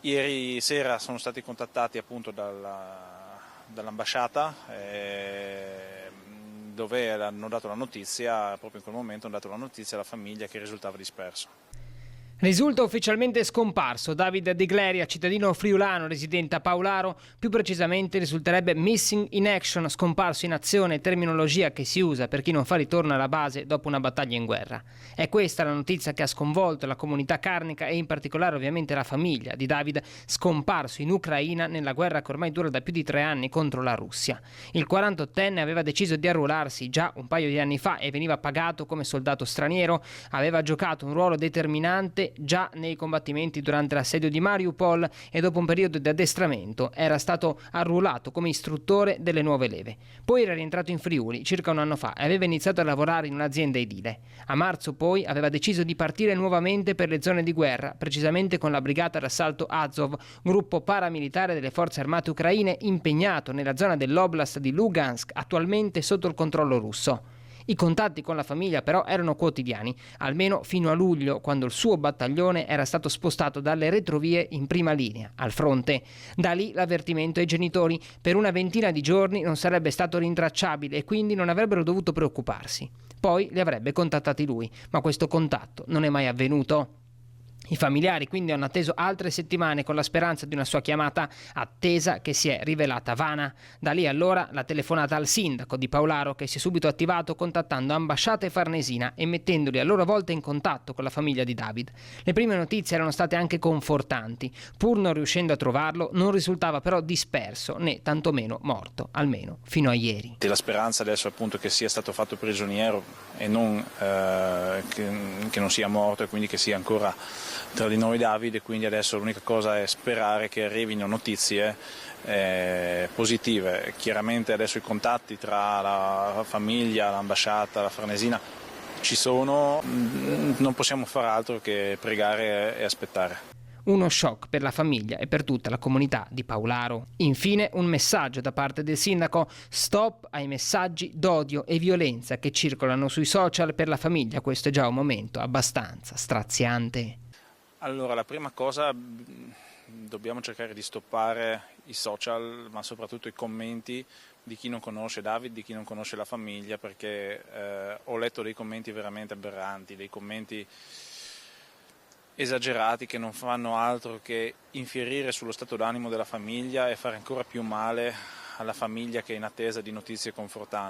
Ieri sera sono stati contattati appunto dall'ambasciata dove hanno dato la notizia, proprio in quel momento hanno dato la notizia alla famiglia che risultava disperso. Risulta ufficialmente scomparso David De Gleria, cittadino friulano residente a Paularo, più precisamente risulterebbe missing in action, scomparso in azione, terminologia che si usa per chi non fa ritorno alla base dopo una battaglia in guerra. È questa la notizia che ha sconvolto la comunità carnica e in particolare ovviamente la famiglia di David, scomparso in Ucraina nella guerra che ormai dura da più di 3 anni contro la Russia. Il 48enne aveva deciso di arruolarsi già un paio di anni fa e veniva pagato come soldato straniero, aveva giocato un ruolo determinante già nei combattimenti durante l'assedio di Mariupol e dopo un periodo di addestramento era stato arruolato come istruttore delle nuove leve. Poi era rientrato in Friuli circa un anno fa e aveva iniziato a lavorare in un'azienda edile. A marzo poi aveva deciso di partire nuovamente per le zone di guerra, precisamente con la brigata d'assalto Azov, gruppo paramilitare delle forze armate ucraine impegnato nella zona dell'oblast di Lugansk, attualmente sotto il controllo russo. I contatti con la famiglia però erano quotidiani, almeno fino a luglio, quando il suo battaglione era stato spostato dalle retrovie in prima linea, al fronte. Da lì l'avvertimento ai genitori: per una ventina di giorni non sarebbe stato rintracciabile e quindi non avrebbero dovuto preoccuparsi. Poi li avrebbe contattati lui, ma questo contatto non è mai avvenuto. I familiari quindi hanno atteso altre settimane con la speranza di una sua chiamata, attesa che si è rivelata vana. Da lì allora la telefonata al sindaco di Paularo, che si è subito attivato contattando ambasciata e Farnesina e mettendoli a loro volta in contatto con la famiglia di David. Le prime notizie erano state anche confortanti. Pur non riuscendo a trovarlo, non risultava però disperso né tantomeno morto, almeno fino a ieri. La speranza adesso appunto che sia stato fatto prigioniero e non che non sia morto e quindi che sia ancora tra di noi David, e quindi adesso l'unica cosa è sperare che arrivino notizie positive. Chiaramente adesso i contatti tra la famiglia, l'ambasciata, la Farnesina ci sono, non possiamo fare altro che pregare e aspettare. Uno shock per la famiglia e per tutta la comunità di Paularo. Infine un messaggio da parte del sindaco: stop ai messaggi d'odio e violenza che circolano sui social per la famiglia. Questo è già un momento abbastanza straziante. Allora, la prima cosa, dobbiamo cercare di stoppare i social, ma soprattutto i commenti di chi non conosce David, di chi non conosce la famiglia, perché ho letto dei commenti veramente aberranti, dei commenti esagerati che non fanno altro che infierire sullo stato d'animo della famiglia e fare ancora più male alla famiglia che è in attesa di notizie confortanti.